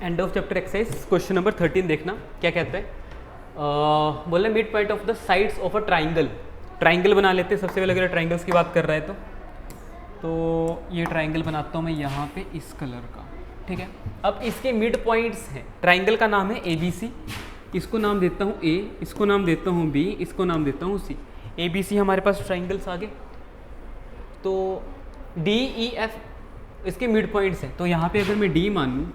End of chapter exercise question number 13 देखना क्या कहता है। बोले mid point of the sides of a triangle. Triangle बना लेते हैं सबसे पहले, अगर ट्राइंगल्स की बात कर रहा है तो ये ट्राइंगल बनाता हूँ मैं यहाँ पे इस कलर का, ठीक है। अब इसके मिड पॉइंट्स हैं, ट्राइंगल का नाम है ABC, इसको नाम देता हूँ A, इसको नाम देता हूँ B, इसको नाम देता हूँ C। ABC हमारे पास ट्राइंगल्स आ गए, तो DEF इसके मिड पॉइंट्स हैं। तो यहाँ पे अगर मैं D मानूँ,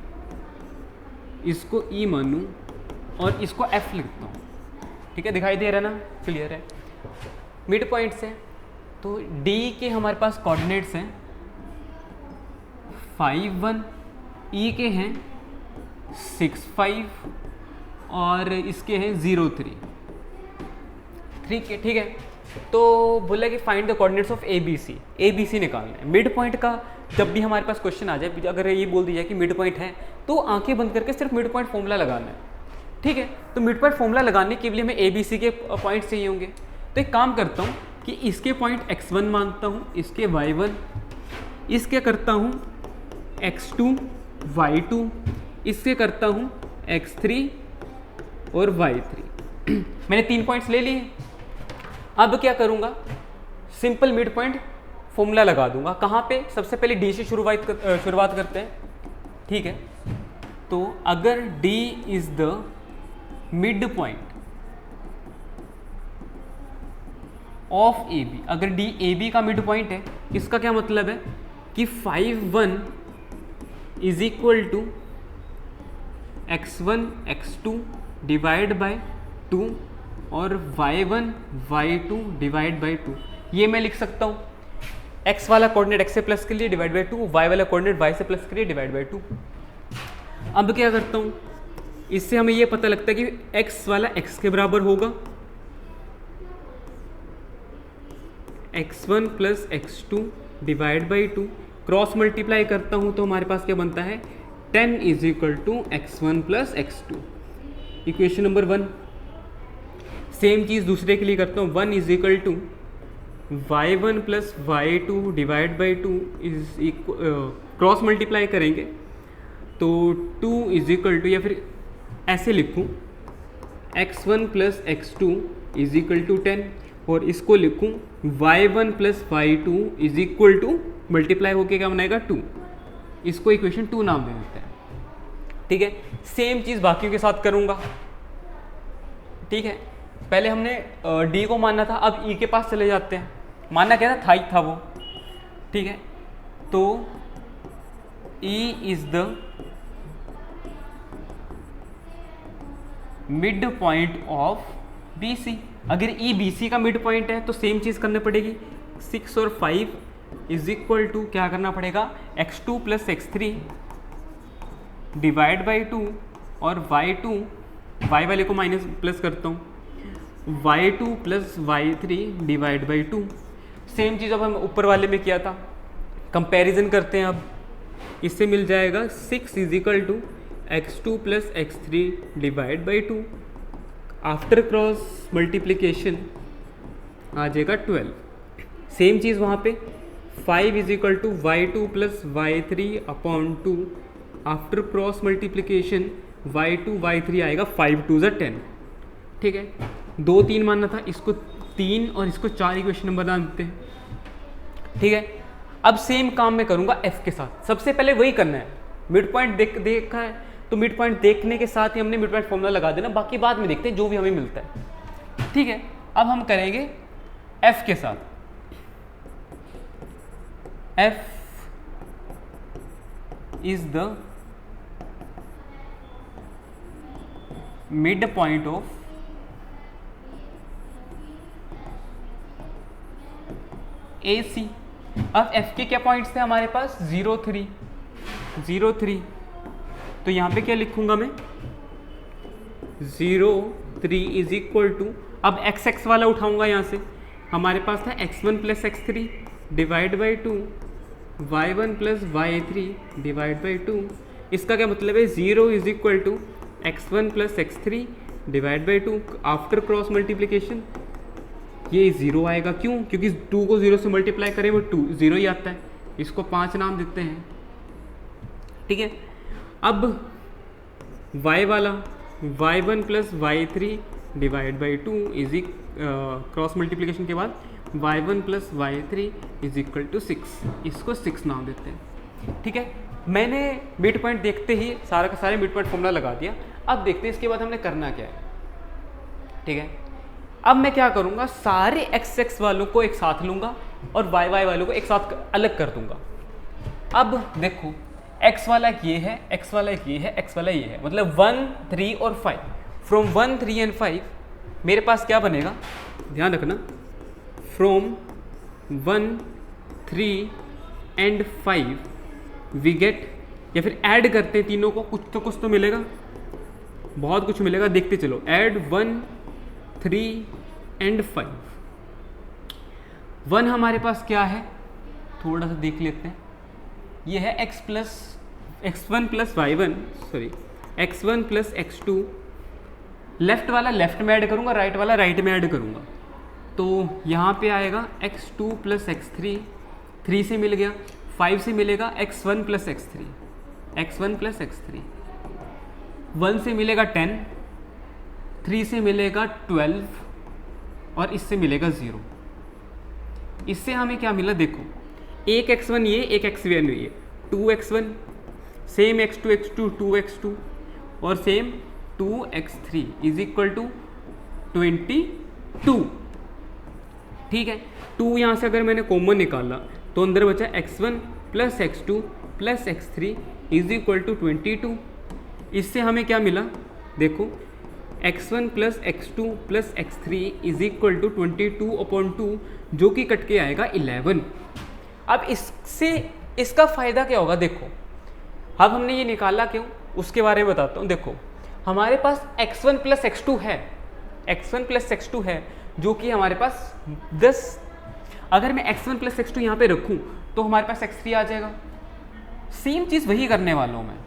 इसको E मानूँ और इसको F लिखता हूँ, ठीक है, दिखाई दे रहा है ना, क्लियर है। मिड पॉइंट्स हैं तो D के हमारे पास कोऑर्डिनेट्स हैं 5 1, E के हैं 6 5 और इसके हैं 0 3, ठीक है। तो बोला कि find the coordinates of ABC निकालना है। मिड पॉइंट का जब भी हमारे पास क्वेश्चन आ जाए, अगर ये बोल दिया कि मिड पॉइंट है तो आंखें बंद करके सिर्फ मिड पॉइंट फॉर्मूला लगाना है, ठीक है। तो मिड पॉइंट फॉर्मूला लगाने के लिए हमें ABC के पॉइंट चाहिए होंगे। तो एक काम करता हूँ कि इसके पॉइंट x1 मानता हूँ, इसके y1, इसके करता हूँ x2 y2, इसके करता हूँ x3 और y3। मैंने 3 पॉइंट्स ले लिए। अब क्या करूँगा, सिंपल मिड पॉइंट फॉर्मूला लगा दूंगा। कहाँ पे? सबसे पहले D से शुरुआत करते हैं, ठीक है। तो अगर D is the mid point of AB, अगर D AB का मिड पॉइंट है, इसका क्या मतलब है कि 5 1 is equal to x1 x2 divide by 2 और y1 y2 डिवाइड बाय 2। ये मैं लिख सकता हूँ, x वाला कोऑर्डिनेट x से प्लस के लिए डिवाइड बाय 2, y वाला कोऑर्डिनेट y से प्लस के लिए डिवाइड बाय 2। अब क्या करता हूँ, इससे हमें ये पता लगता है कि x वाला x के बराबर होगा, x1 plus x2 divide by 2। Cross multiply करता हूँ तो हमारे पास क्या बनता है, 10 is equal to x1 plus x2, equation number 1। Same चीज़ दूसरे के लिए करता हूँ, 1 is equal to y1 plus y2 divide by 2 is cross multiply करेंगे तो 2 इज इक्वल टू, या फिर ऐसे लिखूँ x1 plus x2 is equal to 10, और इसको लिखूँ y1 plus y2 is equal to, multiply होके क्या बनाएगा 2, इसको इक्वेशन 2 नाम दे देते हैं, ठीक है। सेम चीज़ बाकियों के साथ करूँगा, ठीक है। पहले हमने D को मानना था, अब E के पास चले जाते हैं। मानना क्या था, था वो, ठीक है। तो E is the mid point of BC। अगर E BC का मिड पॉइंट है तो सेम चीज़ करनी पड़ेगी, 6 और 5 इज इक्वल टू क्या करना पड़ेगा, x2 plus x3 divide by 2 और y2, y वाले को माइनस प्लस करता हूँ, y2 plus y3 divide by 2। Same चीज़ अब हम ऊपर वाले में किया था, कंपैरिजन करते हैं। अब इससे मिल जाएगा 6 is equal to x2 plus x3 divide by 2। After cross multiplication आ जाएगा 12। सेम चीज़ वहाँ पे 5 is equal to y2 plus y3 upon 2। After cross multiplication y2 y3 आएगा 5 2 10, ठीक है। 2 3 मानना था, इसको 3 और इसको 4 इक्वेशन नंबर बना देते हैं, ठीक है। अब सेम काम मैं करूँगा F के साथ। सबसे पहले वही करना है, मिड पॉइंट देखा है तो मिड पॉइंट देखने के साथ ही हमने मिड पॉइंट फॉर्मूला लगा देना, बाकी बाद में देखते हैं जो भी हमें मिलता है, ठीक है। अब हम करेंगे F के साथ। F is the mid point of AC। अब F के क्या पॉइंट्स थे हमारे पास, 0 3 0 3, तो यहाँ पे क्या लिखूंगा मैं, 0 3 इज इक्वल टू, अब x वाला उठाऊंगा यहाँ से, हमारे पास था x1 plus x3 divide by 2, y1 plus y3 divide by 2। इसका क्या मतलब है, 0 is equal to x1 plus x3 divide by 2। After cross multiplication ये 0 आएगा, क्यों, क्योंकि 2 को 0 से मल्टीप्लाई करें वो 2 0 ही आता है। इसको 5 नाम देते हैं, ठीक है। अब y वाला y1 plus y3 divide by 2 is cross multiplication के बाद y1 plus y3 is equal to 6। इसको 6 नाम देते हैं। ठीक है, मैंने मिड पॉइंट देखते ही सारा का सारे मिड पॉइंट फॉर्मूला लगा दिया। अब देखते हैं इसके बाद हमने करना क्या है। ठीक है, अब मैं क्या करूँगा, सारे एक्स एक्स वालों को एक साथ लूँगा और वाई वाई वालों को एक साथ अलग कर दूँगा। अब देखो x वाला एक ये है, x वाला एक ये है, x वाला ये है, मतलब 1, 3 और 5। फ्रॉम 1, 3 एंड 5 मेरे पास क्या बनेगा, ध्यान रखना, फ्रॉम 1, 3 एंड 5 वी गेट, या फिर ऐड करते हैं तीनों को, कुछ तो मिलेगा, बहुत कुछ मिलेगा, देखते चलो। Add 1, 3 and 5। 1 हमारे पास क्या है, थोड़ा सा देख लेते हैं, ये है x1 plus y1, sorry x1 plus x2। Left वाला लेफ्ट में ऐड करूँगा, राइट वाला राइट में ऐड करूँगा, तो यहाँ पे आएगा x2 प्लस x3, 3 से मिल गया, 5 से मिलेगा x1 plus x3, x1 plus x3, 1 से मिलेगा 10, 3 से मिलेगा 12 और इससे मिलेगा 0। इससे हमें क्या मिला, देखो एक x1 ये, एक x1 ये, 2x1 same x2 x2 2x2 और same 2x3 is equal to 22। ठीक है, 2 यहाँ से अगर मैंने कॉमन निकाला तो अंदर बचा x1 plus x2 plus x3 is equal to 22। इससे हमें क्या मिला, देखो x1 plus x2 plus x3 is equal to 22/2, जो कि कट के आएगा 11। अब इससे इसका फ़ायदा क्या होगा, देखो अब हमने ये निकाला क्यों उसके बारे में बताता हूँ। देखो हमारे पास x1 प्लस x2 है, x1 प्लस x2 है, जो कि हमारे पास 10। अगर मैं x1 प्लस x2 यहाँ पे रखूँ तो हमारे पास x3 आ जाएगा। सेम चीज़ वही करने वाला हूँ मैं,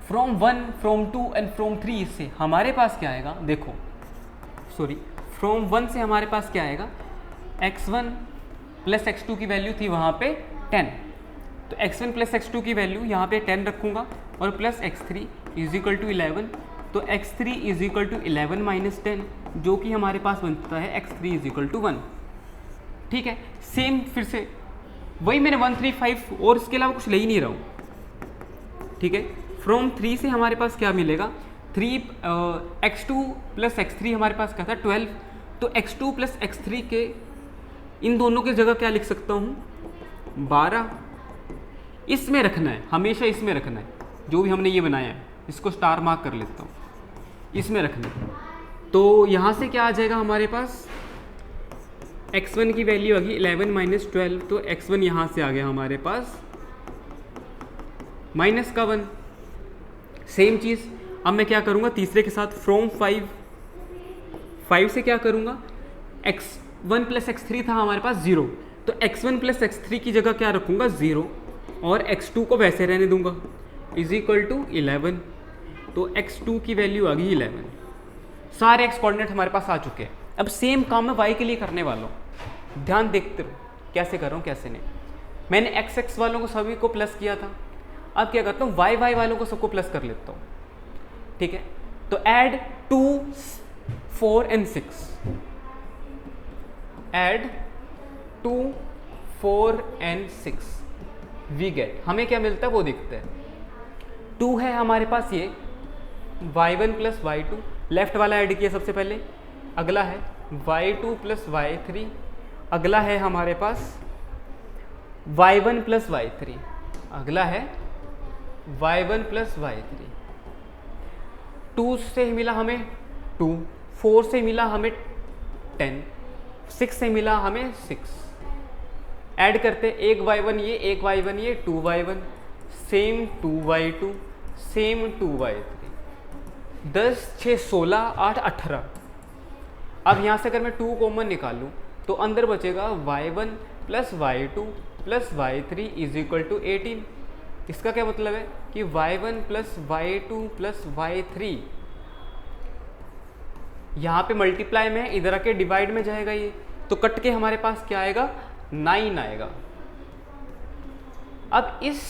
फ्रॉम 1, फ्रॉम 2 एंड फ्रॉम 3 से हमारे पास क्या आएगा, देखो सॉरी फ्रॉम 1 से हमारे पास क्या आएगा, x1 प्लस x2 की वैल्यू थी वहाँ पे 10, तो x1 प्लस x2 की वैल्यू यहाँ पे 10 रखूँगा और plus x3 is equal to 11, तो x3 is equal to 11 minus 10, जो कि हमारे पास बनता है x3 इज इक्वल टू 1। ठीक है, सेम फिर से वही मैंने 1, 3, 5 और इसके अलावा कुछ ले ही नहीं रहा हूँ। ठीक है, फ्रॉम 3 से हमारे पास क्या मिलेगा, x2 प्लस x3 हमारे पास क्या था 12, तो x2 प्लस x3 के इन दोनों की जगह क्या लिख सकता हूँ 12। इसमें रखना है, हमेशा इसमें रखना है, जो भी हमने ये बनाया है इसको स्टार मार्क कर लेता हूँ, इसमें रखना है। तो यहाँ से क्या आ जाएगा हमारे पास, x1 की वैल्यू आ गई 11 माइनस 12, तो x1 यहाँ से आ गया हमारे पास माइनस का 1। सेम चीज़ अब मैं क्या करूँगा तीसरे के साथ, फ्रॉम 5 से क्या करूँगा, x1 प्लस x3 था हमारे पास 0, तो x1 प्लस x3 की जगह क्या रखूँगा 0 और x2 को वैसे रहने दूंगा, इज इक्वल टू 11, तो x2 की वैल्यू आ गई 11। सारे x कोऑर्डिनेट हमारे पास आ चुके हैं। अब सेम काम मैं y के लिए करने वाला हूँ, ध्यान देखते रहो कैसे कर रहा हूँ कैसे नहीं। मैंने x x वालों को सभी को प्लस किया था, अब क्या करता हूँ y y वालों को सबको प्लस कर लेता हूँ। ठीक है, तो add 2, 4 and 6, add 2, 4 and 6 we get, हमें क्या मिलता है वो देखते हैं। 2 है हमारे पास ये y1 प्लस y2, लेफ्ट वाला ऐड किया सबसे पहले, अगला है y2 प्लस y3, अगला है हमारे पास y1 प्लस y3, अगला है y1 प्लस y3। 2 से मिला हमें 2, 4 से मिला हमें 10, 6 से मिला हमें 6, ऐड करते एक y1 ये, एक y1 ये, 2y1 same 2y2 same 2y3, 10, 6, 16, 8, 18। अब यहाँ से अगर मैं 2 कॉमन निकालूँ तो अंदर बचेगा y1 plus y2 plus y3 is equal to 18। इसका क्या मतलब है कि y1 plus y2 plus y3 यहाँ पे मल्टीप्लाई में, इधर आके डिवाइड में जाएगा ये, तो कट के हमारे पास क्या आएगा 9 आएगा। अब इस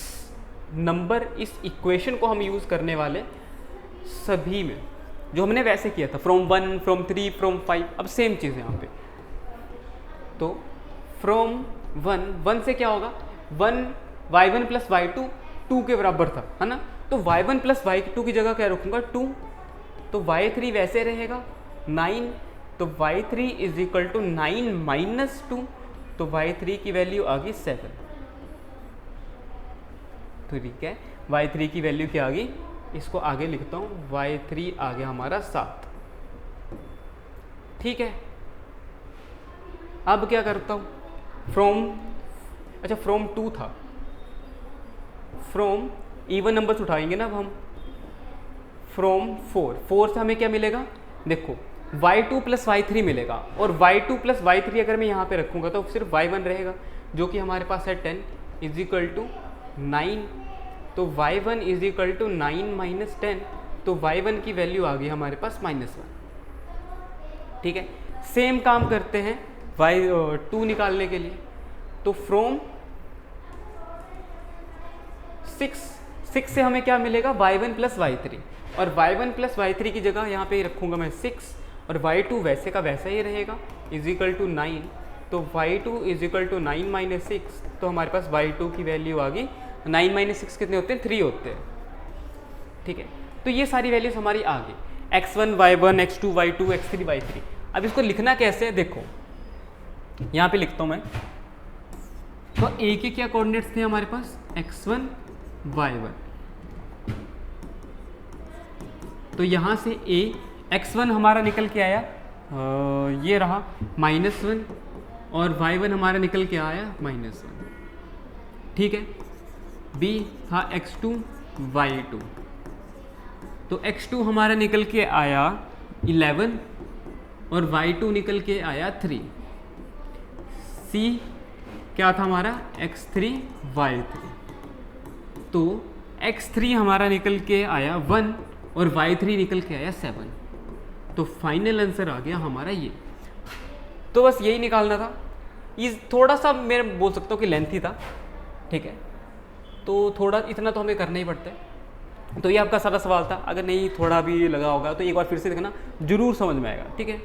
नंबर, इस इक्वेशन को हम यूज़ करने वाले सभी में जो हमने वैसे किया था, फ्रॉम 1, फ्रॉम 3, फ्रॉम 5, अब सेम चीज़ है यहाँ पे। तो फ्रॉम 1 से क्या होगा, 1 y1 प्लस y2 2 के बराबर था, है ना। तो y1 प्लस y2 की जगह क्या रखूँगा 2, तो y3 वैसे रहेगा 9, तो y3 is equal to 9 minus 2, तो y3 की वैल्यू आ गई 7। तो ठीक है, y3 की वैल्यू क्या आ गई, इसको आगे लिखता हूँ, y3 आ गया हमारा 7। ठीक है, अब क्या करता हूँ, फ्रॉम 2 था, फ्रॉम इवन नंबर्स उठाएंगे ना अब हम, फ्रॉम 4 से हमें क्या मिलेगा, देखो y2 प्लस y3 मिलेगा, और y2 प्लस y3 अगर मैं यहाँ पे रखूँगा तो सिर्फ y1 रहेगा, जो कि हमारे पास है 10 इज इक्वल टू 9, तो y1 is equal to 9 minus 10, तो y1 की वैल्यू आ गई हमारे पास -1। ठीक है, सेम काम करते हैं y2 निकालने के लिए, तो फ्रॉम 6 से हमें क्या मिलेगा, y1 प्लस y3, और y1 प्लस y3 की जगह यहाँ पे रखूँगा मैं 6, और y2 वैसे का वैसा ही रहेगा इज इक्वल टू 9, तो y2 is equal to 9 minus 6, तो हमारे पास y2 की वैल्यू आ गई 9 माइनस 6 कितने होते हैं, 3 होते हैं। ठीक है, तो ये सारी वैल्यूज हमारी आ गई, x1 y1 x2 y2 x3 y3। अब इसको लिखना कैसे है, देखो यहाँ पे लिखता हूँ मैं, तो a के क्या कोऑर्डिनेट्स थे हमारे पास, x1 y1, तो यहाँ से x1 हमारा निकल के आया ये रहा -1, और y1 हमारा निकल के आया -1। ठीक है, b था x2 y2, तो x2 हमारा निकल के आया 11, और y2 निकल के आया 3। c क्या था हमारा, x3 y3, तो x3 हमारा निकल के आया 1, और y3 निकल के आया 7, तो फाइनल आंसर आ गया हमारा ये। तो बस यही निकालना था, ये थोड़ा सा मैं बोल सकता हूँ कि लेंथी था। ठीक है, तो थोड़ा इतना तो हमें करना ही पड़ता है। तो ये आपका सारा सवाल था, अगर नहीं थोड़ा भी लगा होगा तो एक बार फिर से देखना, जरूर समझ में आएगा। ठीक है।